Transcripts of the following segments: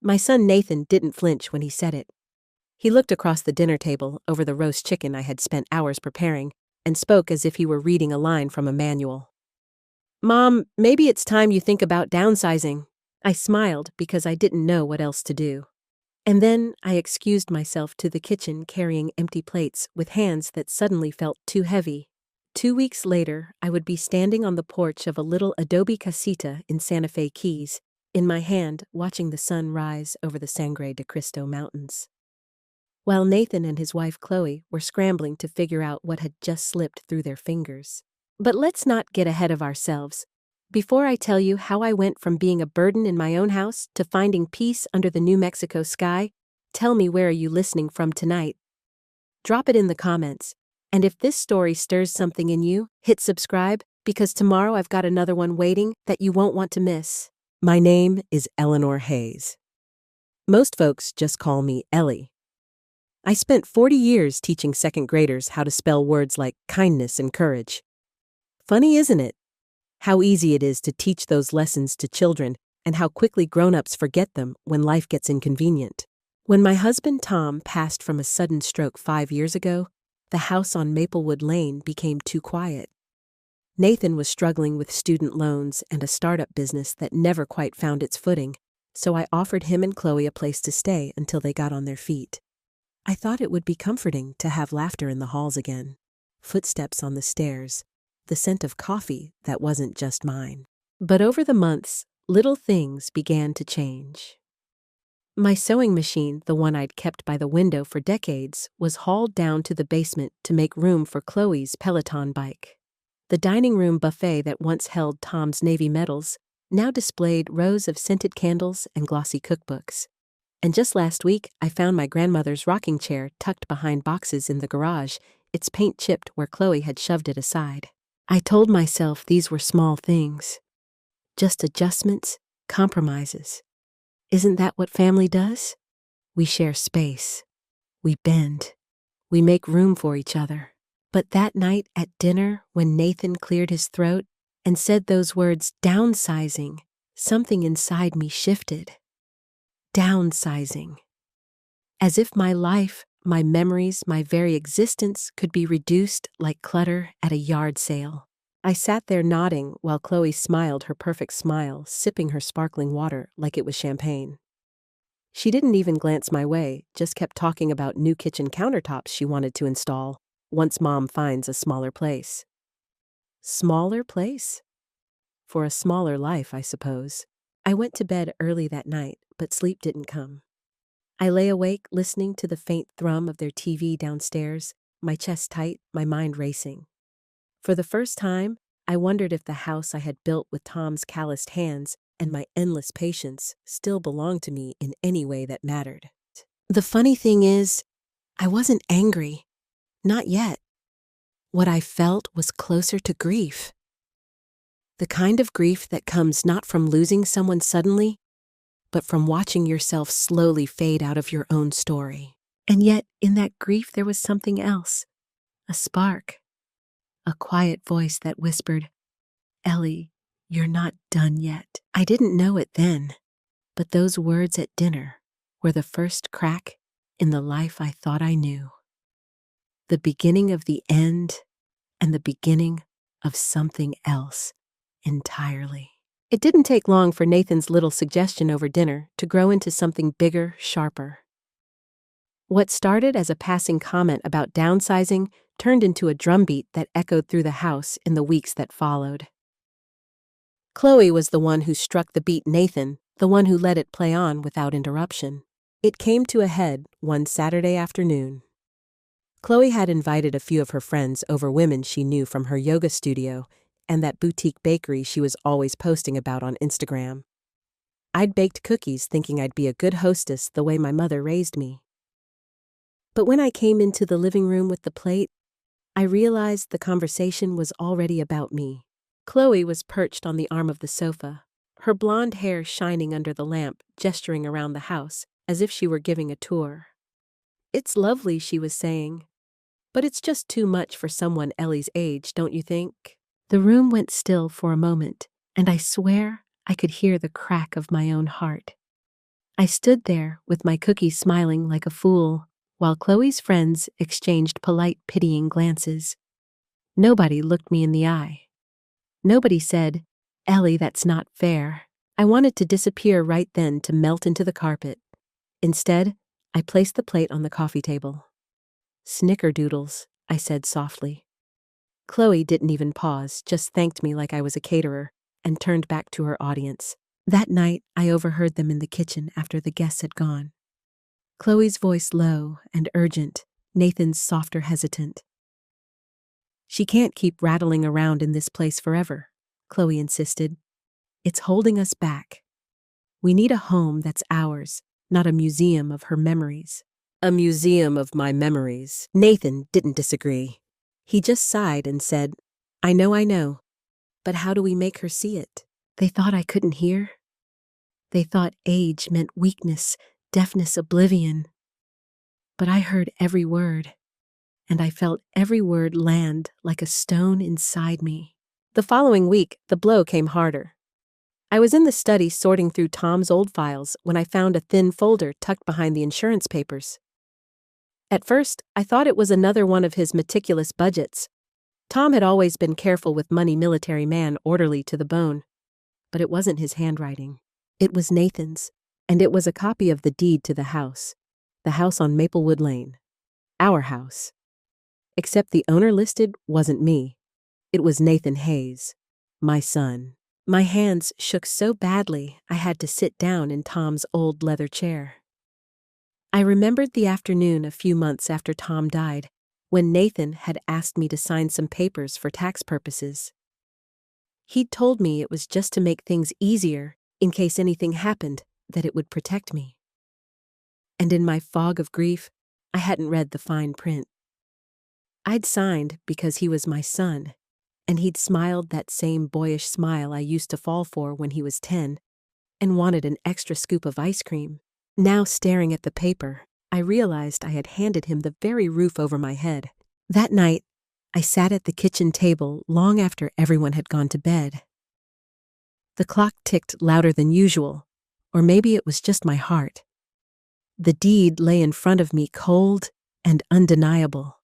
My son Nathan didn't flinch when he said it. He looked across the dinner table over the roast chicken I had spent hours preparing and spoke as if he were reading a line from a manual. "Mom, maybe it's time you think about downsizing." I smiled because I didn't know what else to do. And then I excused myself to the kitchen carrying empty plates with hands that suddenly felt too heavy. 2 weeks later, I would be standing on the porch of a little adobe casita in Santa Fe Keys, in my hand watching the sun rise over the Sangre de Cristo Mountains, while Nathan and his wife Chloe were scrambling to figure out what had just slipped through their fingers. But let's not get ahead of ourselves. Before I tell you how I went from being a burden in my own house to finding peace under the New Mexico sky, tell me, where are you listening from tonight? Drop it in the comments. And if this story stirs something in you, hit subscribe, because tomorrow I've got another one waiting that you won't want to miss. My name is Eleanor Hayes. Most folks just call me Ellie. I spent 40 years teaching second graders how to spell words like kindness and courage. Funny, isn't it? How easy it is to teach those lessons to children and how quickly grown-ups forget them when life gets inconvenient. When my husband Tom passed from a sudden stroke 5 years ago, the house on Maplewood Lane became too quiet. Nathan was struggling with student loans and a startup business that never quite found its footing, so I offered him and Chloe a place to stay until they got on their feet. I thought it would be comforting to have laughter in the halls again, footsteps on the stairs, the scent of coffee that wasn't just mine. But over the months, little things began to change. My sewing machine, the one I'd kept by the window for decades, was hauled down to the basement to make room for Chloe's Peloton bike. The dining room buffet that once held Tom's Navy medals now displayed rows of scented candles and glossy cookbooks. And just last week, I found my grandmother's rocking chair tucked behind boxes in the garage, its paint chipped where Chloe had shoved it aside. I told myself these were small things. Just adjustments, compromises. Isn't that what family does? We share space. We bend. We make room for each other. But that night at dinner, when Nathan cleared his throat and said those words, downsizing, something inside me shifted. Downsizing. As if my life, my memories, my very existence could be reduced like clutter at a yard sale. I sat there nodding while Chloe smiled her perfect smile, sipping her sparkling water like it was champagne. She didn't even glance my way, just kept talking about new kitchen countertops she wanted to install once Mom finds a smaller place. Smaller place? For a smaller life, I suppose. I went to bed early that night, but sleep didn't come. I lay awake listening to the faint thrum of their TV downstairs, my chest tight, my mind racing. For the first time, I wondered if the house I had built with Tom's calloused hands and my endless patience still belonged to me in any way that mattered. The funny thing is, I wasn't angry. Not yet. What I felt was closer to grief. The kind of grief that comes not from losing someone suddenly, but from watching yourself slowly fade out of your own story. And yet, in that grief there was something else. A spark. A quiet voice that whispered, "Ellie, you're not done yet." I didn't know it then, but those words at dinner were the first crack in the life I thought I knew. The beginning of the end and the beginning of something else entirely. It didn't take long for Nathan's little suggestion over dinner to grow into something bigger, sharper. What started as a passing comment about downsizing turned into a drumbeat that echoed through the house in the weeks that followed. Chloe was the one who struck the beat Nathan, the one who let it play on without interruption. It came to a head one Saturday afternoon. Chloe had invited a few of her friends over, women she knew from her yoga studio and that boutique bakery she was always posting about on Instagram. I'd baked cookies thinking I'd be a good hostess the way my mother raised me. But when I came into the living room with the plate, I realized the conversation was already about me. Chloe was perched on the arm of the sofa, her blonde hair shining under the lamp, gesturing around the house as if she were giving a tour. "It's lovely," she was saying, "but it's just too much for someone Ellie's age, don't you think?" The room went still for a moment, and I swear I could hear the crack of my own heart. I stood there with my cookie smiling like a fool, while Chloe's friends exchanged polite, pitying glances. Nobody looked me in the eye. Nobody said, "Ellie, that's not fair." I wanted to disappear right then to melt into the carpet. Instead, I placed the plate on the coffee table. "Snickerdoodles," I said softly. Chloe didn't even pause, just thanked me like I was a caterer, and turned back to her audience. That night, I overheard them in the kitchen after the guests had gone. Chloe's voice low and urgent, Nathan's softer, hesitant. "She can't keep rattling around in this place forever," Chloe insisted. "It's holding us back. We need a home that's ours, not a museum of her memories." "A museum of my memories." Nathan didn't disagree. He just sighed and said, I know, but how do we make her see it?" They thought I couldn't hear. They thought age meant weakness, deafness, oblivion. But I heard every word, and I felt every word land like a stone inside me. The following week, the blow came harder. I was in the study sorting through Tom's old files when I found a thin folder tucked behind the insurance papers. At first, I thought it was another one of his meticulous budgets. Tom had always been careful with money, military man, orderly to the bone. But it wasn't his handwriting. It was Nathan's, and it was a copy of the deed to the house on Maplewood Lane. Our house. Except the owner listed wasn't me. It was Nathan Hayes, my son. My hands shook so badly I had to sit down in Tom's old leather chair. I remembered the afternoon a few months after Tom died, when Nathan had asked me to sign some papers for tax purposes. He'd told me it was just to make things easier in case anything happened, that it would protect me. And in my fog of grief, I hadn't read the fine print. I'd signed because he was my son, and he'd smiled that same boyish smile I used to fall for when he was 10, and wanted an extra scoop of ice cream. Now, staring at the paper, I realized I had handed him the very roof over my head. That night, I sat at the kitchen table long after everyone had gone to bed. The clock ticked louder than usual, or maybe it was just my heart. The deed lay in front of me, cold and undeniable.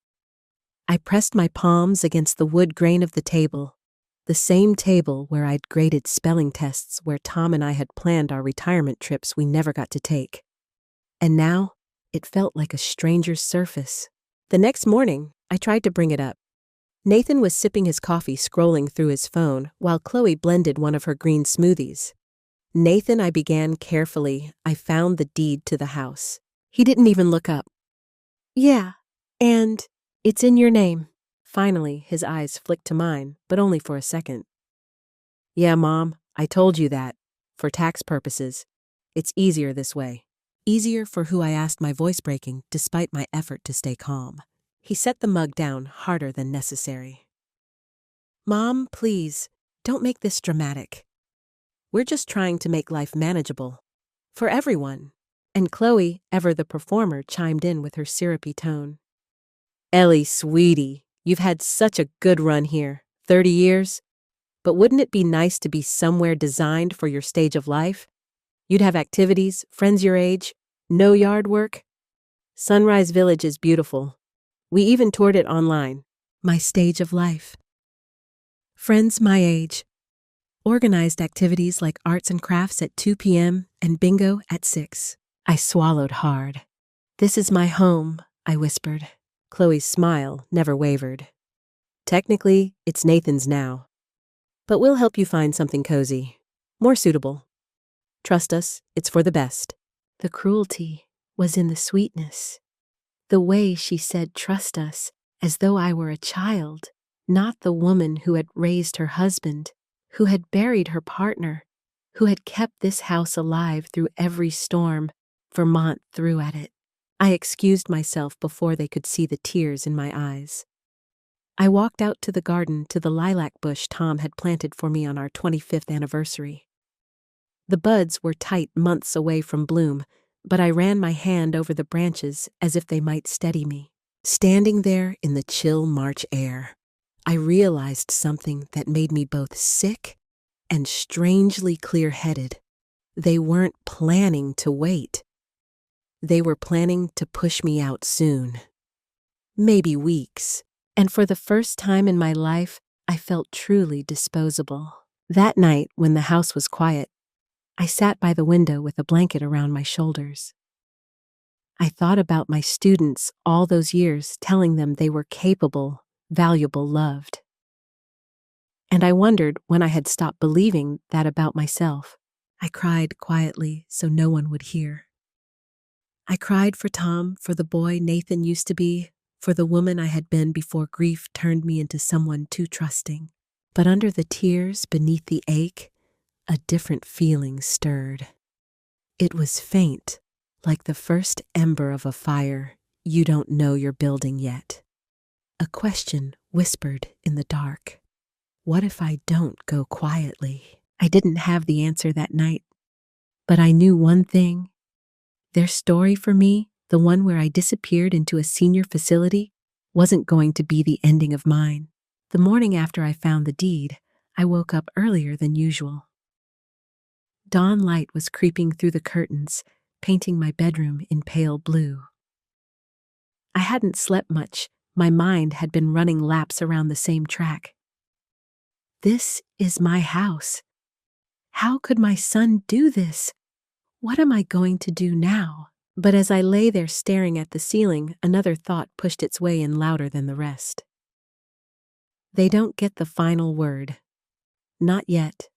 I pressed my palms against the wood grain of the table, the same table where I'd graded spelling tests, where Tom and I had planned our retirement trips we never got to take. And now, it felt like a stranger's surface. The next morning, I tried to bring it up. Nathan was sipping his coffee, scrolling through his phone, while Chloe blended one of her green smoothies. "Nathan," I began carefully, "I found the deed to the house." He didn't even look up. "Yeah, and it's in your name." Finally, his eyes flicked to mine, but only for a second. "Yeah, Mom, I told you that. For tax purposes. It's easier this way." Easier for who, I asked, my voice breaking, despite my effort to stay calm. He set the mug down harder than necessary. "Mom, please, don't make this dramatic. We're just trying to make life manageable. For everyone." And Chloe, ever the performer, chimed in with her syrupy tone. "Ellie, sweetie, you've had such a good run here, 30 years. But wouldn't it be nice to be somewhere designed for your stage of life? You'd have activities, friends your age, no yard work. Sunrise Village is beautiful. We even toured it online." My stage of life. Friends my age. Organized activities like arts and crafts at 2 p.m. and bingo at 6. I swallowed hard. "This is my home," I whispered. Chloe's smile never wavered. "Technically, it's Nathan's now. But we'll help you find something cozy, more suitable. Trust us, it's for the best." The cruelty was in the sweetness. The way she said "trust us," as though I were a child, not the woman who had raised her husband, who had buried her partner, who had kept this house alive through every storm Vermont threw at it. I excused myself before they could see the tears in my eyes. I walked out to the garden, to the lilac bush Tom had planted for me on our 25th anniversary. The buds were tight, months away from bloom, but I ran my hand over the branches as if they might steady me. Standing there in the chill March air, I realized something that made me both sick and strangely clear-headed. They weren't planning to wait. They were planning to push me out soon. Maybe weeks. And for the first time in my life, I felt truly disposable. That night, when the house was quiet, I sat by the window with a blanket around my shoulders. I thought about my students all those years, telling them they were capable, valuable, loved. And I wondered when I had stopped believing that about myself. I cried quietly so no one would hear. I cried for Tom, for the boy Nathan used to be, for the woman I had been before grief turned me into someone too trusting. But under the tears, beneath the ache, a different feeling stirred. It was faint, like the first ember of a fire you don't know you're building yet. A question whispered in the dark. What if I don't go quietly? I didn't have the answer that night, but I knew one thing. Their story for me, the one where I disappeared into a senior facility, wasn't going to be the ending of mine. The morning after I found the deed, I woke up earlier than usual. Dawn light was creeping through the curtains, painting my bedroom in pale blue. I hadn't slept much. My mind had been running laps around the same track. This is my house. How could my son do this? What am I going to do now? But as I lay there staring at the ceiling, another thought pushed its way in louder than the rest. They don't get the final word. Not yet.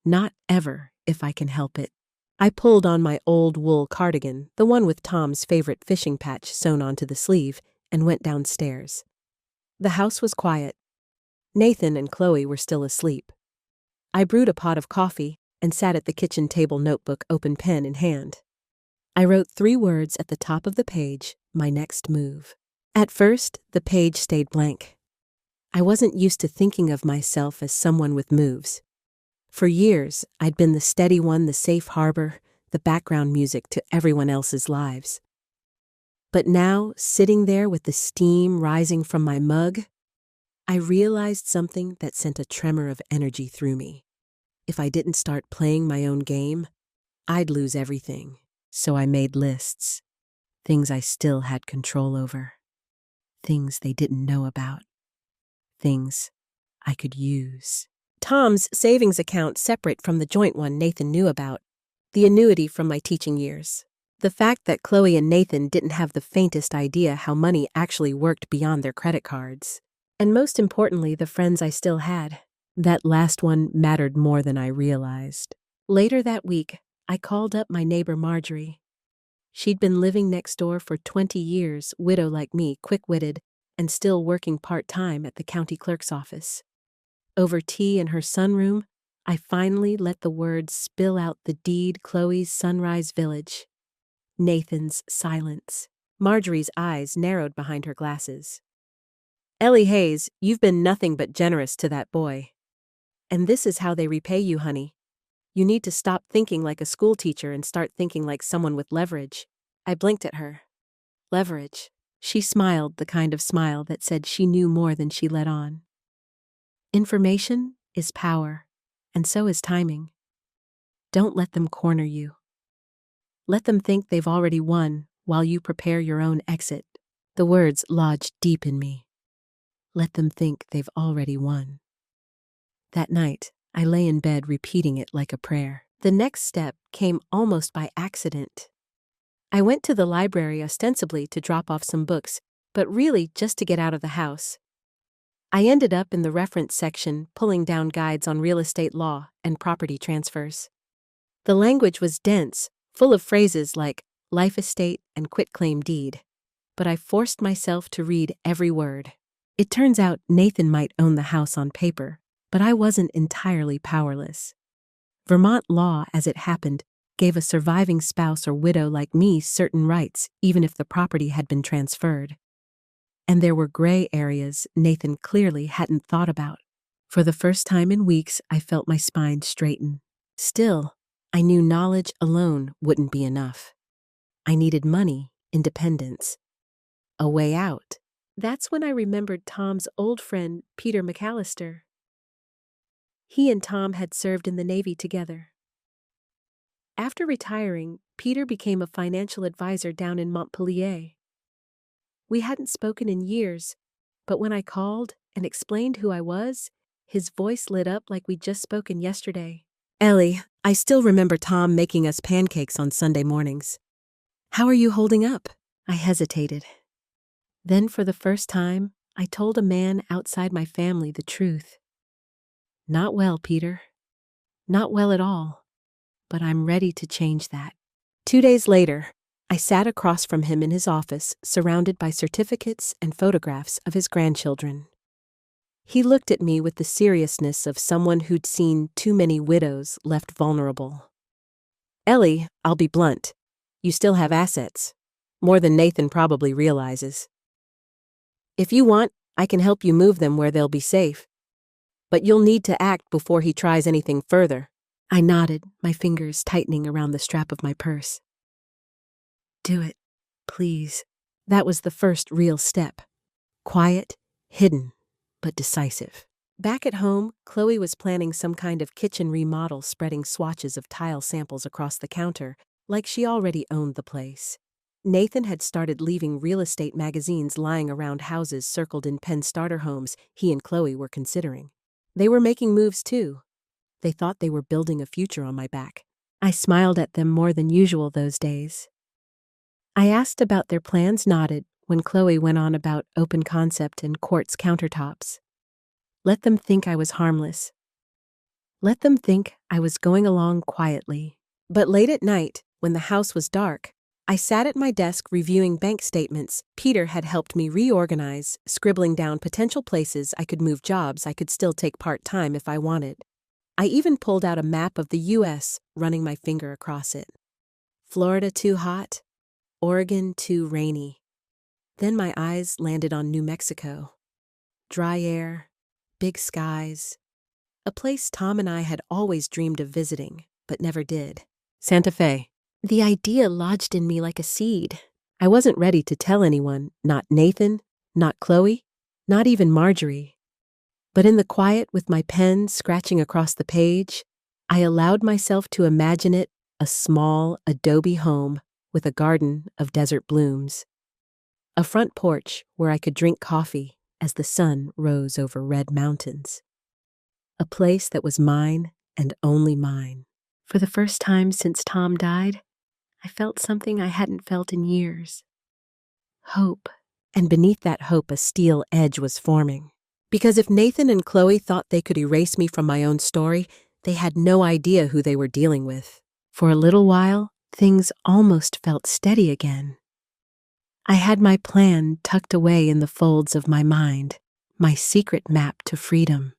Not ever, if I can help it. I pulled on my old wool cardigan, the one with Tom's favorite fishing patch sewn onto the sleeve, and went downstairs. The house was quiet. Nathan and Chloe were still asleep. I brewed a pot of coffee and sat at the kitchen table, notebook, open pen in hand. I wrote 3 words at the top of the page, my next move. At first, the page stayed blank. I wasn't used to thinking of myself as someone with moves. For years, I'd been the steady one, the safe harbor, the background music to everyone else's lives. But now, sitting there with the steam rising from my mug, I realized something that sent a tremor of energy through me. If I didn't start playing my own game, I'd lose everything. So I made lists. Things I still had control over. Things they didn't know about. Things I could use. Tom's savings account separate from the joint one Nathan knew about. The annuity from my teaching years. The fact that Chloe and Nathan didn't have the faintest idea how money actually worked beyond their credit cards. And most importantly, the friends I still had. That last one mattered more than I realized. Later that week, I called up my neighbor Marjorie. She'd been living next door for 20 years, widow like me, quick-witted, and still working part-time at the county clerk's office. Over tea in her sunroom, I finally let the words spill out the deed, Chloe's Sunrise Village. Nathan's silence. Marjorie's eyes narrowed behind her glasses. Ellie Hayes, you've been nothing but generous to that boy. And this is how they repay you, honey. You need to stop thinking like a school teacher and start thinking like someone with leverage. I blinked at her. Leverage. She smiled, the kind of smile that said she knew more than she let on. Information is power, and so is timing. Don't let them corner you. Let them think they've already won while you prepare your own exit. The words lodged deep in me. Let them think they've already won. That night, I lay in bed repeating it like a prayer. The next step came almost by accident. I went to the library ostensibly to drop off some books, but really just to get out of the house. I ended up in the reference section pulling down guides on real estate law and property transfers. The language was dense, full of phrases like life estate and quitclaim deed, but I forced myself to read every word. It turns out Nathan might own the house on paper, but I wasn't entirely powerless. Vermont law, as it happened, gave a surviving spouse or widow like me certain rights, even if the property had been transferred. And there were gray areas Nathan clearly hadn't thought about. For the first time in weeks, I felt my spine straighten. Still, I knew knowledge alone wouldn't be enough. I needed money, independence, a way out. That's when I remembered Tom's old friend, Peter McAllister. He and Tom had served in the Navy together. After retiring, Peter became a financial advisor down in Montpellier. We hadn't spoken in years, but when I called and explained who I was, his voice lit up like we'd just spoken yesterday. Ellie, I still remember Tom making us pancakes on Sunday mornings. How are you holding up? I hesitated. Then for the first time, I told a man outside my family the truth. Not well, Peter. Not well at all. But I'm ready to change that. 2 days later, I sat across from him in his office, surrounded by certificates and photographs of his grandchildren. He looked at me with the seriousness of someone who'd seen too many widows left vulnerable. Ellie, I'll be blunt. You still have assets. More than Nathan probably realizes. If you want, I can help you move them where they'll be safe. But you'll need to act before he tries anything further. I nodded, my fingers tightening around the strap of my purse. Do it, please. That was the first real step. Quiet, hidden, but decisive. Back at home, Chloe was planning some kind of kitchen remodel, spreading swatches of tile samples across the counter, like she already owned the place. Nathan had started leaving real estate magazines lying around houses circled in pen starter homes he and Chloe were considering. They were making moves too. They thought they were building a future on my back. I smiled at them more than usual those days. I asked about their plans, nodded, when Chloe went on about open concept and quartz countertops. Let them think I was harmless. Let them think I was going along quietly. But late at night, when the house was dark, I sat at my desk reviewing bank statements Peter had helped me reorganize, scribbling down potential places I could move, jobs I could still take part-time if I wanted. I even pulled out a map of the U.S., running my finger across it. Florida too hot, Oregon too rainy. Then my eyes landed on New Mexico. Dry air, big skies. A place Tom and I had always dreamed of visiting, but never did. Santa Fe. The idea lodged in me like a seed. I wasn't ready to tell anyone, not Nathan, not Chloe, not even Marjorie. But in the quiet, with my pen scratching across the page, I allowed myself to imagine it a small adobe home with a garden of desert blooms. A front porch where I could drink coffee as the sun rose over red mountains. A place that was mine and only mine. For the first time since Tom died, I felt something I hadn't felt in years. Hope. And beneath that hope, a steel edge was forming. Because if Nathan and Chloe thought they could erase me from my own story, they had no idea who they were dealing with. For a little while, things almost felt steady again. I had my plan tucked away in the folds of my mind, my secret map to freedom.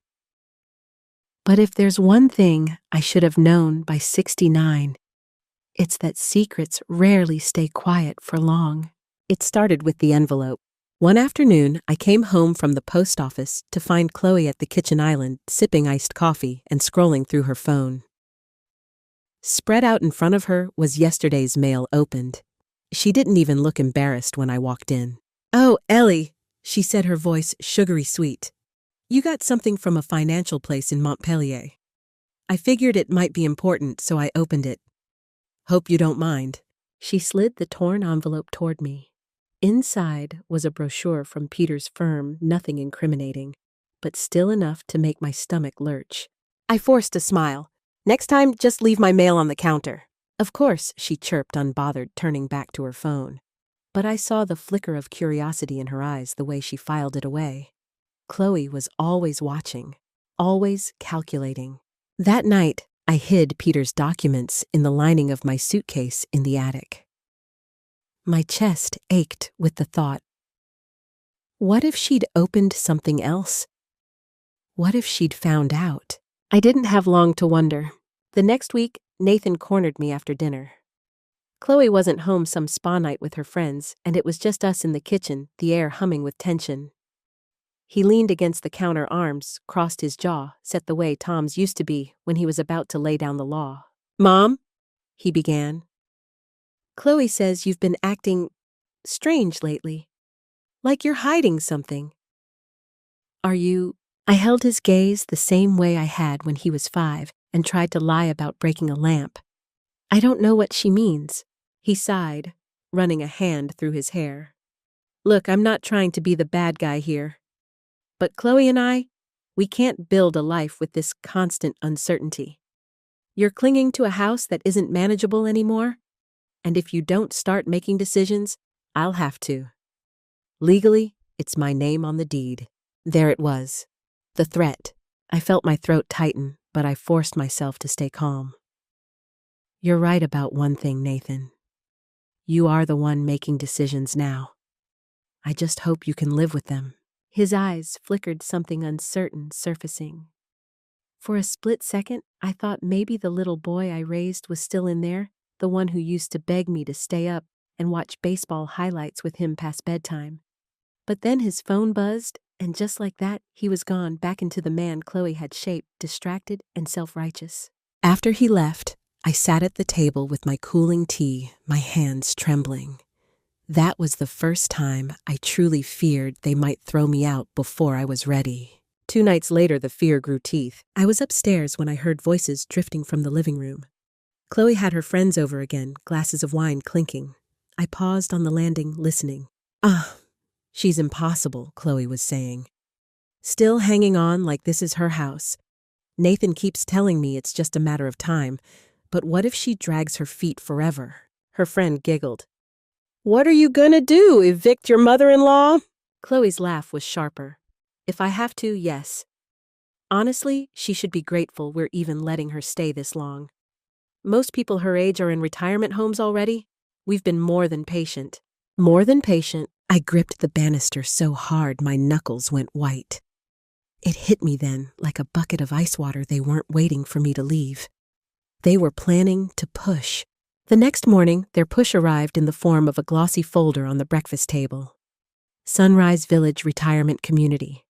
But if there's one thing I should have known by 69, it's that secrets rarely stay quiet for long. It started with the envelope. One afternoon, I came home from the post office to find Chloe at the kitchen island, sipping iced coffee and scrolling through her phone. Spread out in front of her was yesterday's mail opened. She didn't even look embarrassed when I walked in. "Oh, Ellie," she said, her voice sugary sweet. "You got something from a financial place in Montpellier. I figured it might be important, so I opened it. Hope you don't mind." She slid the torn envelope toward me. Inside was a brochure from Peter's firm, nothing incriminating, but still enough to make my stomach lurch. I forced a smile. "Next time, just leave my mail on the counter." "Of course," she chirped, unbothered, turning back to her phone. But I saw the flicker of curiosity in her eyes the way she filed it away. Chloe was always watching, always calculating. That night, I hid Peter's documents in the lining of my suitcase in the attic. My chest ached with the thought. What if she'd opened something else? What if she'd found out? I didn't have long to wonder. The next week, Nathan cornered me after dinner. Chloe wasn't home some spa night with her friends, and it was just us in the kitchen, the air humming with tension. He leaned against the counter, arms, crossed his jaw, set the way Tom's used to be when he was about to lay down the law. "Mom," he began. "Chloe says you've been acting strange lately. Like you're hiding something. Are you—" I held his gaze the same way I had when he was 5 and tried to lie about breaking a lamp. I don't know what she means. He sighed, running a hand through his hair. Look, I'm not trying to be the bad guy here. But Chloe and I, we can't build a life with this constant uncertainty. You're clinging to a house that isn't manageable anymore, and if you don't start making decisions, I'll have to. Legally, it's my name on the deed. There it was. The threat. I felt my throat tighten, but I forced myself to stay calm. You're right about one thing, Nathan. You are the one making decisions now. I just hope you can live with them. His eyes flickered something uncertain surfacing. For a split second, I thought maybe the little boy I raised was still in there, the one who used to beg me to stay up and watch baseball highlights with him past bedtime. But then his phone buzzed, and just like that, he was gone back into the man Chloe had shaped, distracted and self-righteous. After he left, I sat at the table with my cooling tea, my hands trembling. That was the first time I truly feared they might throw me out before I was ready. 2 nights later, the fear grew teeth. I was upstairs when I heard voices drifting from the living room. Chloe had her friends over again, glasses of wine clinking. I paused on the landing, listening. She's impossible, Chloe was saying. Still hanging on like this is her house. Nathan keeps telling me it's just a matter of time, but what if she drags her feet forever? Her friend giggled. What are you gonna do, evict your mother-in-law? Chloe's laugh was sharper. If I have to, yes. Honestly, she should be grateful we're even letting her stay this long. Most people her age are in retirement homes already. We've been more than patient. More than patient. I gripped the banister so hard my knuckles went white. It hit me then like a bucket of ice water. They weren't waiting for me to leave. They were planning to push. The next morning, their push arrived in the form of a glossy folder on the breakfast table. Sunrise Village Retirement Community.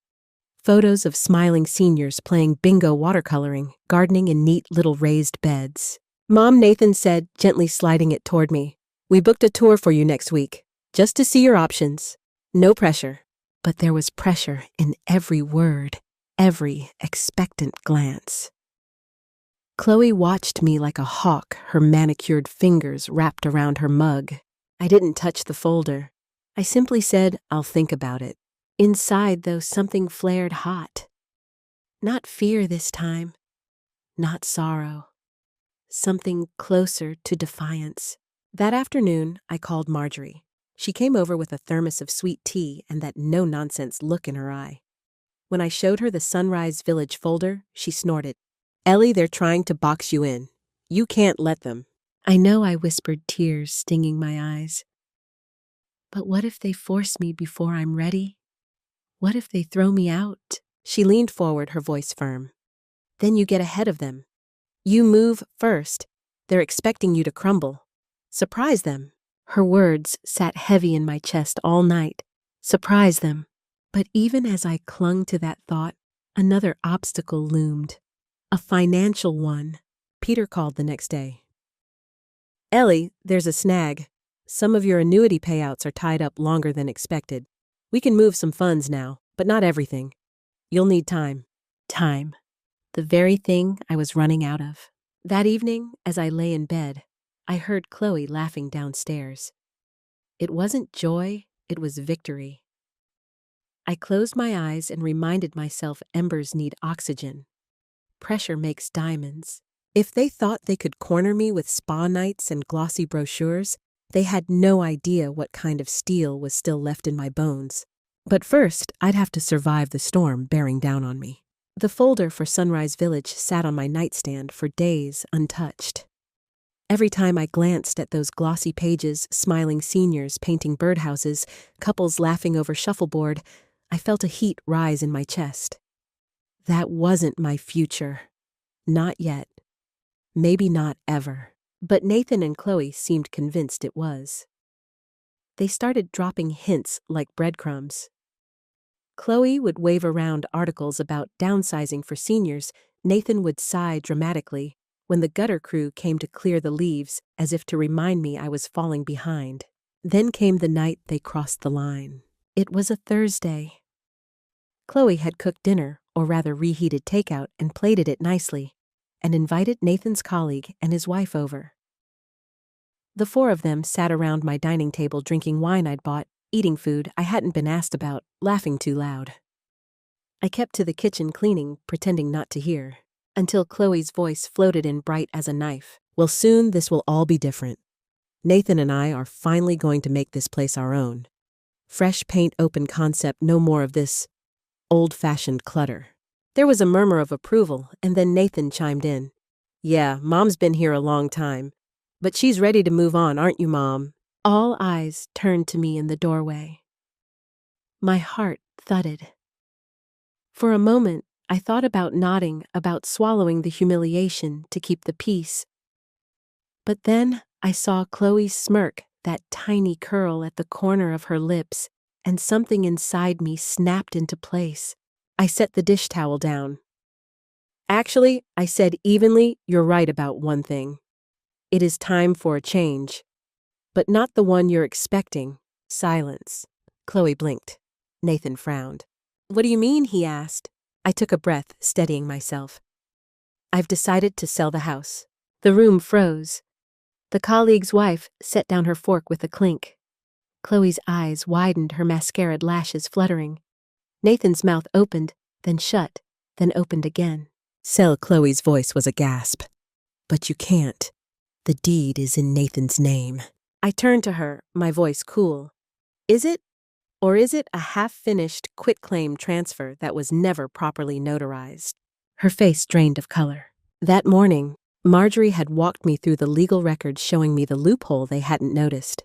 Photos of smiling seniors playing bingo watercoloring, gardening in neat little raised beds. Mom, Nathan said, gently sliding it toward me. We booked a tour for you next week, just to see your options. No pressure. But there was pressure in every word, every expectant glance. Chloe watched me like a hawk, her manicured fingers wrapped around her mug. I didn't touch the folder. I simply said, I'll think about it. Inside, though, something flared hot. Not fear this time. Not sorrow. Something closer to defiance. That afternoon, I called Marjorie. She came over with a thermos of sweet tea and that no-nonsense look in her eye. When I showed her the Sunrise Village folder, she snorted. Ellie, they're trying to box you in. You can't let them. I know, I whispered, tears stinging my eyes. But what if they force me before I'm ready? What if they throw me out? She leaned forward, her voice firm. Then you get ahead of them. You move first. They're expecting you to crumble. Surprise them. Her words sat heavy in my chest all night. Surprise them. But even as I clung to that thought, another obstacle loomed. A financial one. Peter called the next day. Ellie, there's a snag. Some of your annuity payouts are tied up longer than expected. We can move some funds now, but not everything. You'll need time. Time. The very thing I was running out of. That evening, as I lay in bed, I heard Chloe laughing downstairs. It wasn't joy, it was victory. I closed my eyes and reminded myself embers need oxygen. Pressure makes diamonds. If they thought they could corner me with spa nights and glossy brochures, they had no idea what kind of steel was still left in my bones. But first, I'd have to survive the storm bearing down on me. The folder for Sunrise Village sat on my nightstand for days untouched. Every time I glanced at those glossy pages, smiling seniors painting birdhouses, couples laughing over shuffleboard, I felt a heat rise in my chest. That wasn't my future. Not yet. Maybe not ever. But Nathan and Chloe seemed convinced it was. They started dropping hints like breadcrumbs. Chloe would wave around articles about downsizing for seniors. Nathan would sigh dramatically when the gutter crew came to clear the leaves, as if to remind me I was falling behind. Then came the night they crossed the line. It was a Thursday. Chloe had cooked dinner, or rather reheated takeout, and plated it nicely, and invited Nathan's colleague and his wife over. The four of them sat around my dining table drinking wine I'd bought, eating food I hadn't been asked about, laughing too loud. I kept to the kitchen cleaning, pretending not to hear, until Chloe's voice floated in bright as a knife. Well, soon this will all be different. Nathan and I are finally going to make this place our own. Fresh paint, open concept, no more of this old-fashioned clutter. There was a murmur of approval, and then Nathan chimed in. Yeah, Mom's been here a long time, but she's ready to move on, aren't you, Mom? All eyes turned to me in the doorway. My heart thudded. For a moment, I thought about nodding, about swallowing the humiliation to keep the peace. But then I saw Chloe's smirk, that tiny curl at the corner of her lips, and something inside me snapped into place. I set the dish towel down. Actually, I said evenly, you're right about one thing. It is time for a change. But not the one you're expecting. Silence. Chloe blinked. Nathan frowned. What do you mean? He asked. I took a breath, steadying myself. I've decided to sell the house. The room froze. The colleague's wife set down her fork with a clink. Chloe's eyes widened, her mascaraed lashes fluttering. Nathan's mouth opened, then shut, then opened again. Sell. Chloe's voice was a gasp. But you can't. The deed is in Nathan's name. I turned to her, my voice cool. Is it? Or is it a half-finished quitclaim transfer that was never properly notarized? Her face drained of color. That morning, Marjorie had walked me through the legal records showing me the loophole they hadn't noticed.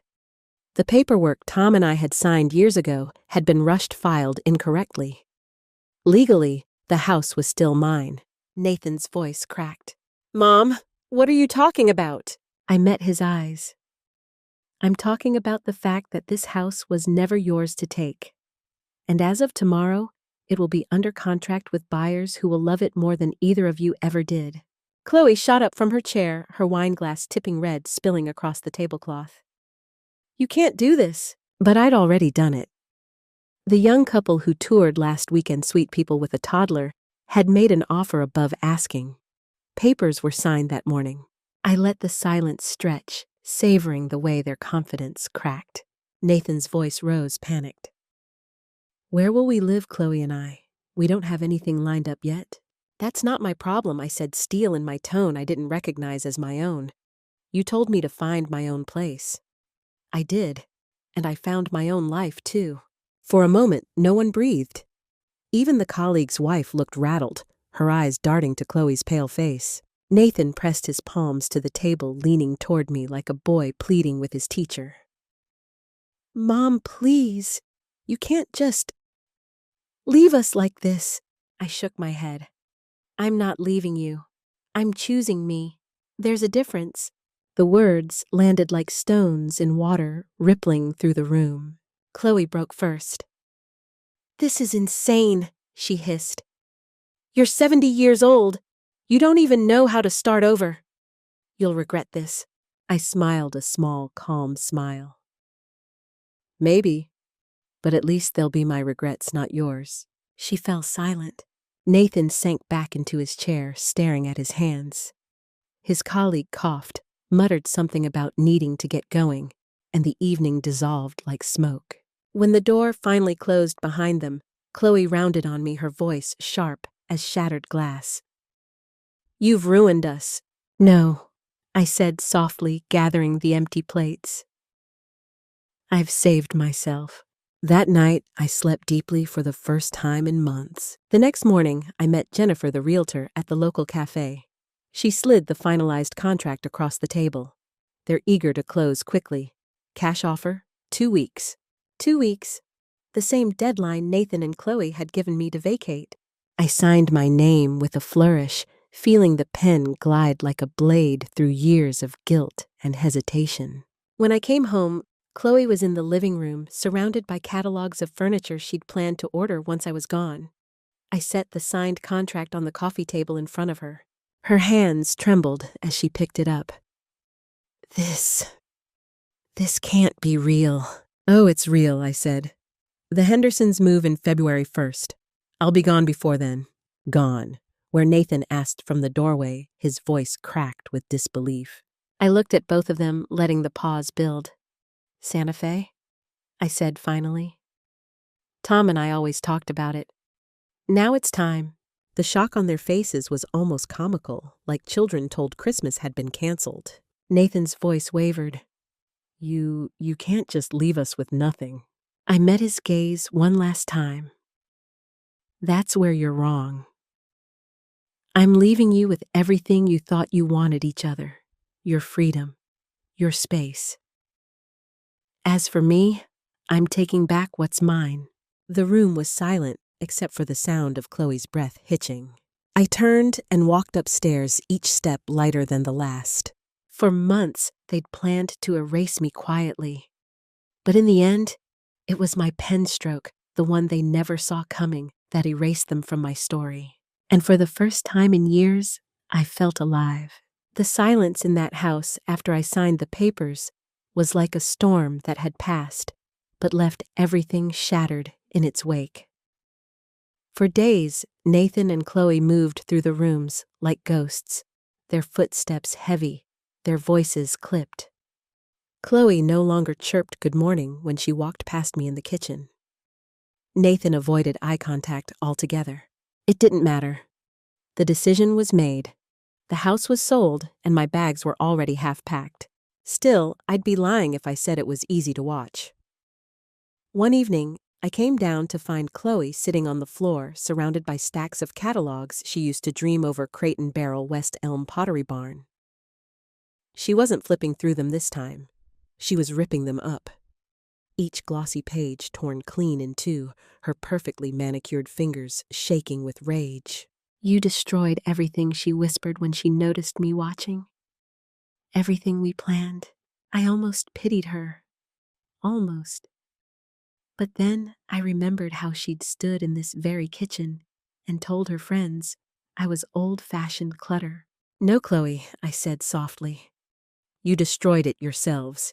The paperwork Tom and I had signed years ago had been filed incorrectly. Legally, the house was still mine. Nathan's voice cracked. Mom, what are you talking about? I met his eyes. I'm talking about the fact that this house was never yours to take. And as of tomorrow, it will be under contract with buyers who will love it more than either of you ever did. Chloe shot up from her chair, her wine glass tipping red, spilling across the tablecloth. You can't do this. But I'd already done it. The young couple who toured last weekend, Sweet People with a Toddler, had made an offer above asking. Papers were signed that morning. I let the silence stretch, savoring the way their confidence cracked. Nathan's voice rose, panicked. Where will we live, Chloe and I? We don't have anything lined up yet. That's not my problem, I said, steel in my tone I didn't recognize as my own. You told me to find my own place. I did, and I found my own life, too. For a moment, no one breathed. Even the colleague's wife looked rattled, her eyes darting to Chloe's pale face. Nathan pressed his palms to the table, leaning toward me like a boy pleading with his teacher. Mom, please. You can't just leave us like this. I shook my head. I'm not leaving you. I'm choosing me. There's a difference. The words landed like stones in water, rippling through the room. Chloe broke first. This is insane, she hissed. You're 70 years old. You don't even know how to start over. You'll regret this. I smiled a small, calm smile. Maybe, but at least they'll be my regrets, not yours. She fell silent. Nathan sank back into his chair, staring at his hands. His colleague coughed, muttered something about needing to get going, and the evening dissolved like smoke. When the door finally closed behind them, Chloe rounded on me, her voice sharp as shattered glass. You've ruined us. No, I said softly, gathering the empty plates. I've saved myself. That night, I slept deeply for the first time in months. The next morning, I met Jennifer, the realtor, at the local cafe. She slid the finalized contract across the table. They're eager to close quickly. Cash offer, 2 weeks. 2 weeks. The same deadline Nathan and Chloe had given me to vacate. I signed my name with a flourish, feeling the pen glide like a blade through years of guilt and hesitation. When I came home, Chloe was in the living room, surrounded by catalogs of furniture she'd planned to order once I was gone. I set the signed contract on the coffee table in front of her. Her hands trembled as she picked it up. This can't be real. Oh, it's real, I said. The Hendersons move in February 1st. I'll be gone before then. Gone. Where Nathan asked from the doorway, his voice cracked with disbelief. I looked at both of them, letting the pause build. Santa Fe? I said finally. Tom and I always talked about it. Now it's time. The shock on their faces was almost comical, like children told Christmas had been canceled. Nathan's voice wavered. You can't just leave us with nothing. I met his gaze one last time. That's where you're wrong. I'm leaving you with everything you thought you wanted each other. Your freedom. Your space. As for me, I'm taking back what's mine. The room was silent except for the sound of Chloe's breath hitching. I turned and walked upstairs, each step lighter than the last. For months, they'd planned to erase me quietly. But in the end, it was my pen stroke, the one they never saw coming, that erased them from my story. And for the first time in years, I felt alive. The silence in that house after I signed the papers was like a storm that had passed, but left everything shattered in its wake. For days, Nathan and Chloe moved through the rooms like ghosts, their footsteps heavy, their voices clipped. Chloe no longer chirped good morning when she walked past me in the kitchen. Nathan avoided eye contact altogether. It didn't matter. The decision was made. The house was sold, and my bags were already half packed. Still, I'd be lying if I said it was easy to watch. One evening, I came down to find Chloe sitting on the floor, surrounded by stacks of catalogs she used to dream over Crate and Barrel West Elm Pottery Barn. She wasn't flipping through them this time. She was ripping them up. Each glossy page torn clean in two, her perfectly manicured fingers shaking with rage. You destroyed everything, she whispered when she noticed me watching. Everything we planned. I almost pitied her. Almost. But then I remembered how she'd stood in this very kitchen and told her friends I was old-fashioned clutter. No, Chloe, I said softly. You destroyed it yourselves.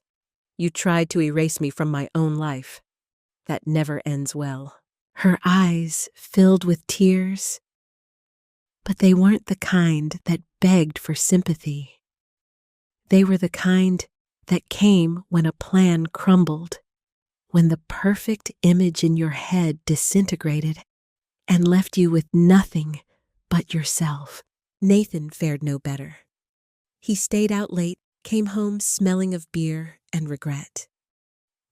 You tried to erase me from my own life. That never ends well. Her eyes filled with tears. But they weren't the kind that begged for sympathy. They were the kind that came when a plan crumbled, when the perfect image in your head disintegrated and left you with nothing but yourself. Nathan fared no better. He stayed out late, came home smelling of beer and regret.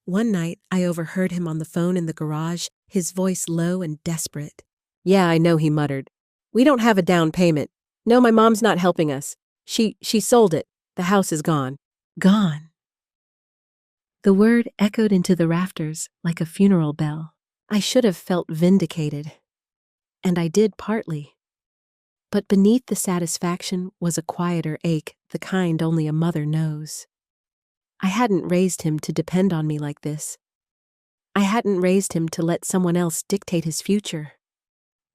One night, I overheard him on the phone in the garage, his voice low and desperate. Yeah, I know, he muttered. We don't have a down payment. No, my mom's not helping us. She sold it. The house is gone. Gone. The word echoed into the rafters like a funeral bell. I should have felt vindicated. And I did partly. But beneath the satisfaction was a quieter ache, the kind only a mother knows. I hadn't raised him to depend on me like this. I hadn't raised him to let someone else dictate his future.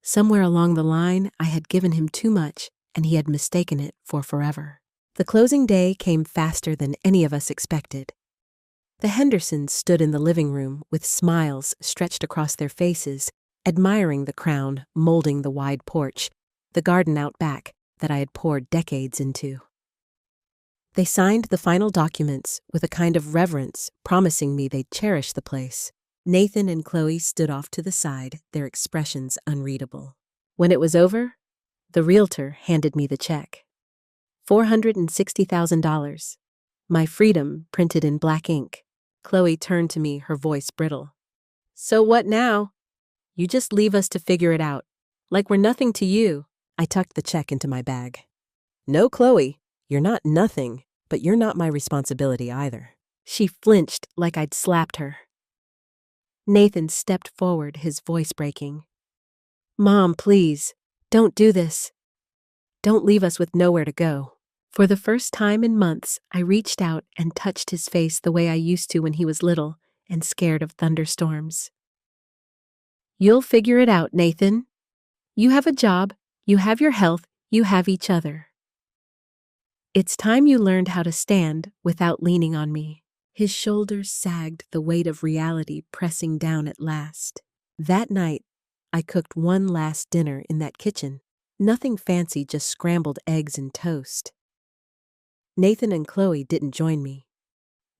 Somewhere along the line, I had given him too much, and he had mistaken it for forever. The closing day came faster than any of us expected. The Hendersons stood in the living room with smiles stretched across their faces, admiring the crown molding the wide porch, the garden out back that I had poured decades into. They signed the final documents with a kind of reverence, promising me they'd cherish the place. Nathan and Chloe stood off to the side, their expressions unreadable. When it was over, the realtor handed me the check. $460,000. My freedom printed in black ink. Chloe turned to me, her voice brittle. So what now? You just leave us to figure it out. Like we're nothing to you. I tucked the check into my bag. No, Chloe, you're not nothing, but you're not my responsibility either. She flinched like I'd slapped her. Nathan stepped forward, his voice breaking. Mom, please, don't do this. Don't leave us with nowhere to go. For the first time in months, I reached out and touched his face the way I used to when he was little and scared of thunderstorms. You'll figure it out, Nathan. You have a job, you have your health, you have each other. It's time you learned how to stand without leaning on me. His shoulders sagged, the weight of reality pressing down at last. That night, I cooked one last dinner in that kitchen. Nothing fancy, just scrambled eggs and toast. Nathan and Chloe didn't join me.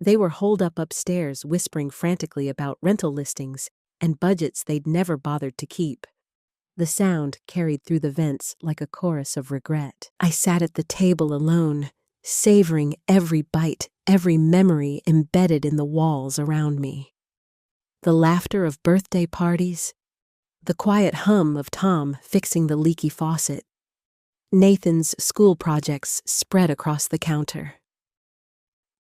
They were holed up upstairs whispering frantically about rental listings and budgets they'd never bothered to keep. The sound carried through the vents like a chorus of regret. I sat at the table alone, savoring every bite, every memory embedded in the walls around me. The laughter of birthday parties, the quiet hum of Tom fixing the leaky faucet, Nathan's school projects spread across the counter.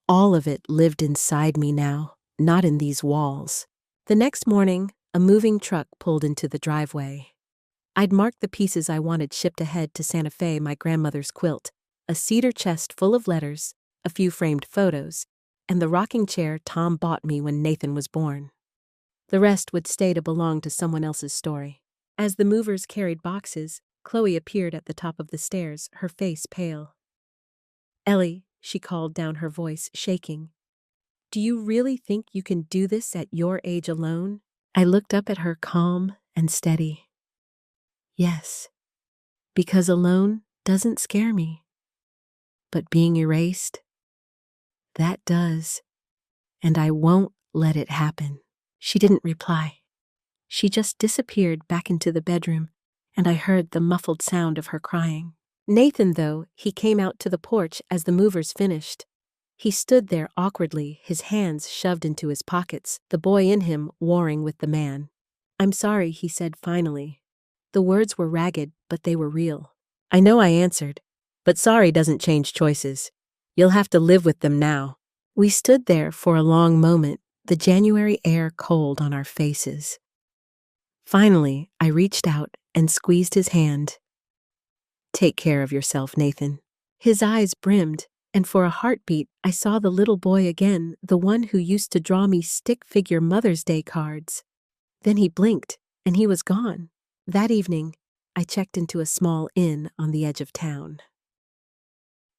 All of it lived inside me now, not in these walls. The next morning, a moving truck pulled into the driveway. I'd marked the pieces I wanted shipped ahead to Santa Fe, my grandmother's quilt, a cedar chest full of letters, a few framed photos, and the rocking chair Tom bought me when Nathan was born. The rest would stay to belong to someone else's story. As the movers carried boxes, Chloe appeared at the top of the stairs, her face pale. "Ellie," she called down, her voice shaking. "Do you really think you can do this at your age alone?" I looked up at her, calm and steady. "Yes, because alone doesn't scare me. But being erased, that does. And I won't let it happen." She didn't reply. She just disappeared back into the bedroom, and I heard the muffled sound of her crying. Nathan, though, he came out to the porch as the movers finished. He stood there awkwardly, his hands shoved into his pockets, the boy in him warring with the man. "I'm sorry," he said finally. The words were ragged, but they were real. "I know," I answered, "but sorry doesn't change choices. You'll have to live with them now." We stood there for a long moment, the January air cold on our faces. Finally, I reached out and squeezed his hand. "Take care of yourself, Nathan." His eyes brimmed, and for a heartbeat, I saw the little boy again, the one who used to draw me stick-figure Mother's Day cards. Then he blinked, and he was gone. That evening, I checked into a small inn on the edge of town.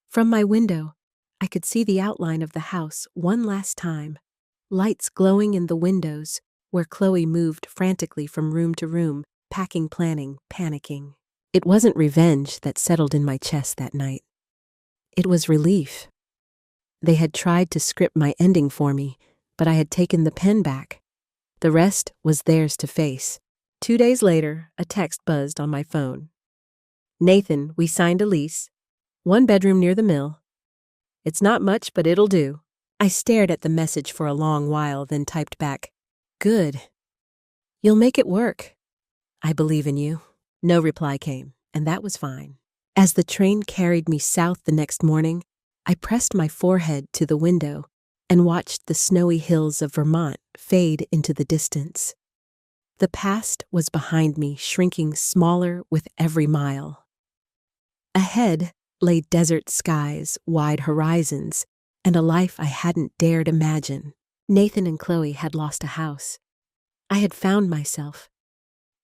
From my window, I could see the outline of the house one last time, lights glowing in the windows, where Chloe moved frantically from room to room, packing, planning, panicking. It wasn't revenge that settled in my chest that night. It was relief. They had tried to script my ending for me, but I had taken the pen back. The rest was theirs to face. 2 days later, a text buzzed on my phone. "Nathan, we signed a lease. 1 bedroom near the mill. It's not much, but it'll do." I stared at the message for a long while, then typed back, "Good. You'll make it work. I believe in you." No reply came, and that was fine. As the train carried me south the next morning, I pressed my forehead to the window and watched the snowy hills of Vermont fade into the distance. The past was behind me, shrinking smaller with every mile. Ahead lay desert skies, wide horizons, and a life I hadn't dared imagine. Nathan and Chloe had lost a house. I had found myself,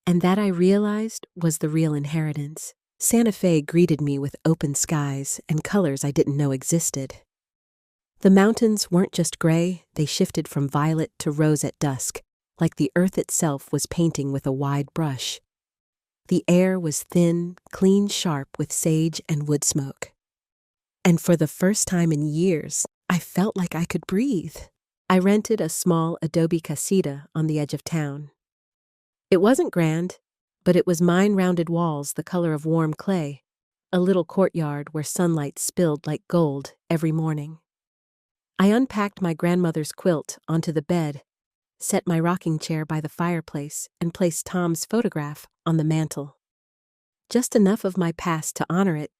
and that I realized was the real inheritance. Santa Fe greeted me with open skies and colors I didn't know existed. The mountains weren't just gray, they shifted from violet to rose at dusk, like the earth itself was painting with a wide brush. The air was thin, clean, sharp with sage and wood smoke. And for the first time in years, I felt like I could breathe. I rented a small adobe casita on the edge of town. It wasn't grand, but it was mine, rounded walls the color of warm clay, a little courtyard where sunlight spilled like gold every morning. I unpacked my grandmother's quilt onto the bed, set my rocking chair by the fireplace, and placed Tom's photograph on the mantel. Just enough of my past to honor it,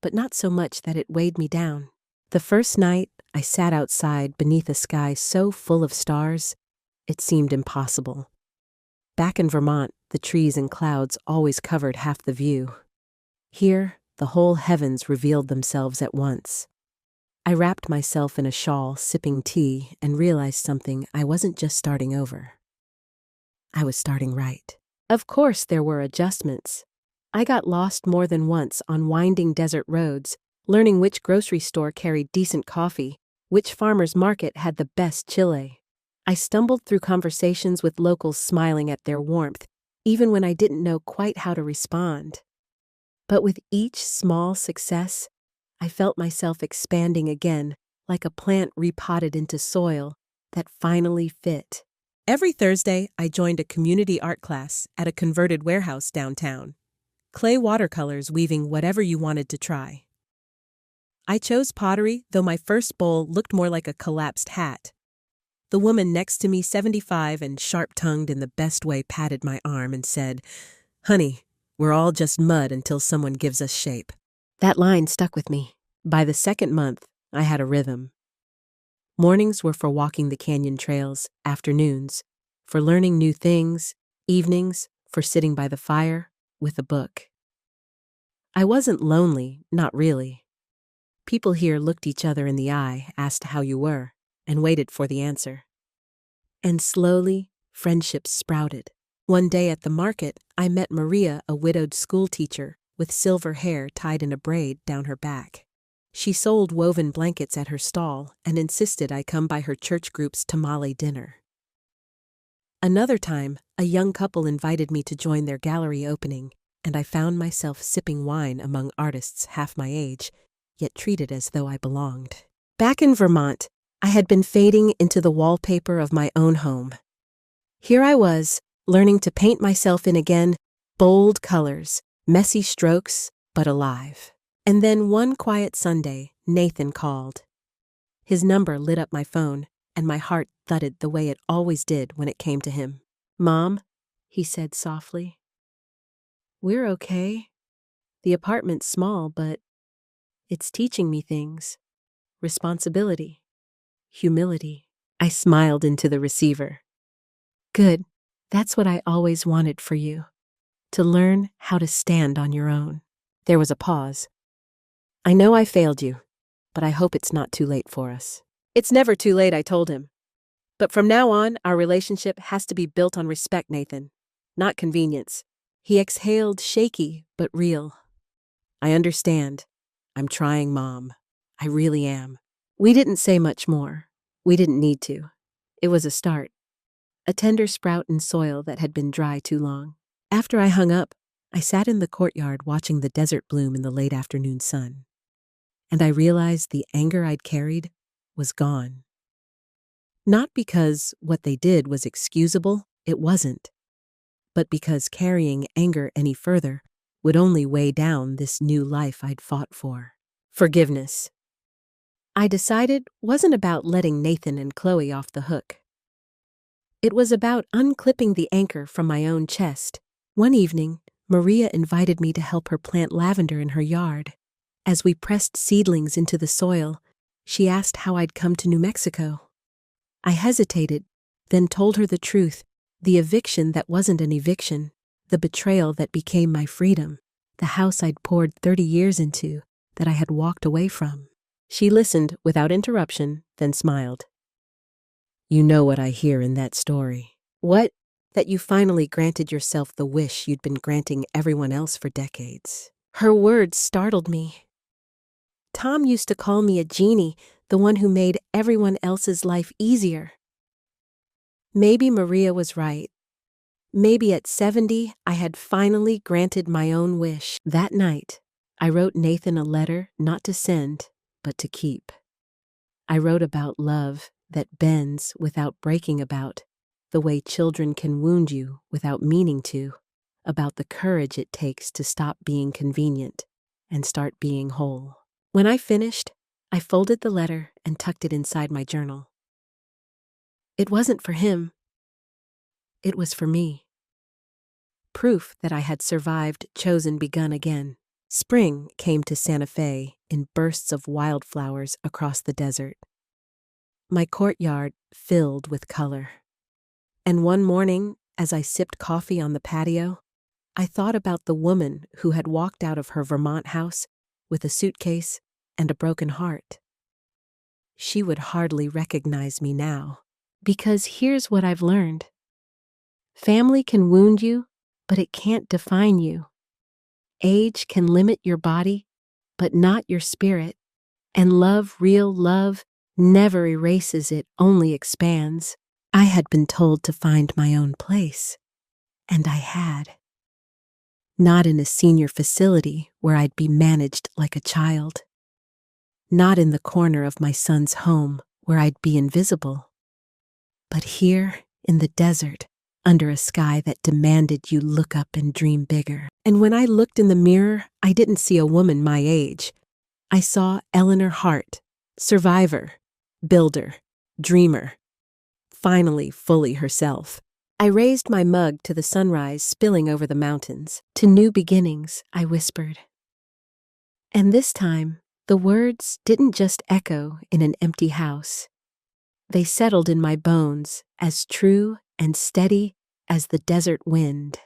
but not so much that it weighed me down. The first night, I sat outside beneath a sky so full of stars, it seemed impossible. Back in Vermont, the trees and clouds always covered half the view. Here, the whole heavens revealed themselves at once. I wrapped myself in a shawl, sipping tea, and realized something. I wasn't just starting over. I was starting right. Of course, there were adjustments. I got lost more than once on winding desert roads, learning which grocery store carried decent coffee, which farmer's market had the best chile. I stumbled through conversations with locals smiling at their warmth, even when I didn't know quite how to respond. But with each small success, I felt myself expanding again, like a plant repotted into soil that finally fit. Every Thursday, I joined a community art class at a converted warehouse downtown. Clay watercolors weaving whatever you wanted to try. I chose pottery, though my first bowl looked more like a collapsed hat. The woman next to me, 75 and sharp-tongued in the best way, patted my arm and said, "Honey, we're all just mud until someone gives us shape." That line stuck with me. By the second month, I had a rhythm. Mornings were for walking the canyon trails, afternoons for learning new things, evenings for sitting by the fire with a book. I wasn't lonely, not really. People here looked each other in the eye, asked how you were, and waited for the answer. And slowly, friendships sprouted. One day at the market, I met Maria, a widowed schoolteacher, with silver hair tied in a braid down her back. She sold woven blankets at her stall and insisted I come by her church group's tamale dinner. Another time, a young couple invited me to join their gallery opening, and I found myself sipping wine among artists half my age, yet treated as though I belonged. Back in Vermont, I had been fading into the wallpaper of my own home. Here I was, learning to paint myself in again, bold colors, messy strokes, but alive. And then one quiet Sunday, Nathan called. His number lit up my phone, and my heart thudded the way it always did when it came to him. "Mom," he said softly. "We're okay. The apartment's small, but it's teaching me things. Responsibility. Humility." I smiled into the receiver. "Good. That's what I always wanted for you. To learn how to stand on your own." There was a pause. "I know I failed you, but I hope it's not too late for us." "It's never too late," I told him. "But from now on, our relationship has to be built on respect, Nathan, not convenience." He exhaled, shaky but real. "I understand. I'm trying, Mom. I really am." We didn't say much more. We didn't need to. It was a start. A tender sprout in soil that had been dry too long. After I hung up, I sat in the courtyard watching the desert bloom in the late afternoon sun. And I realized the anger I'd carried was gone. Not because what they did was excusable, it wasn't, but because carrying anger any further would only weigh down this new life I'd fought for. Forgiveness, I decided, wasn't about letting Nathan and Chloe off the hook. It was about unclipping the anchor from my own chest. One evening, Maria invited me to help her plant lavender in her yard. As we pressed seedlings into the soil, she asked how I'd come to New Mexico. I hesitated, then told her the truth, the eviction that wasn't an eviction, the betrayal that became my freedom, the house I'd poured 30 years into, that I had walked away from. She listened without interruption, then smiled. "You know what I hear in that story." "What?" "That you finally granted yourself the wish you'd been granting everyone else for decades." Her words startled me. Tom used to call me a genie, the one who made everyone else's life easier. Maybe Maria was right. Maybe at 70, I had finally granted my own wish. That night, I wrote Nathan a letter not to send, but to keep. I wrote about love that bends without breaking, about the way children can wound you without meaning to, about the courage it takes to stop being convenient and start being whole. When I finished, I folded the letter and tucked it inside my journal. It wasn't for him. It was for me. Proof that I had survived, chosen, begun again. Spring came to Santa Fe in bursts of wildflowers across the desert. My courtyard filled with color. And one morning, as I sipped coffee on the patio, I thought about the woman who had walked out of her Vermont house with a suitcase and a broken heart. She would hardly recognize me now, because here's what I've learned. Family can wound you, but it can't define you. Age can limit your body, but not your spirit. And love, real love, never erases it, only expands. I had been told to find my own place, and I had. Not in a senior facility where I'd be managed like a child. not in the corner of my son's home where I'd be invisible, but here in the desert, under a sky that demanded you look up and dream bigger. And when I looked in the mirror, I didn't see a woman my age. I saw Eleanor Hart, survivor, builder, dreamer, finally fully herself. I raised my mug to the sunrise spilling over the mountains. To new beginnings, I whispered. And this time, the words didn't just echo in an empty house. They settled in my bones, as true and steady as the desert wind.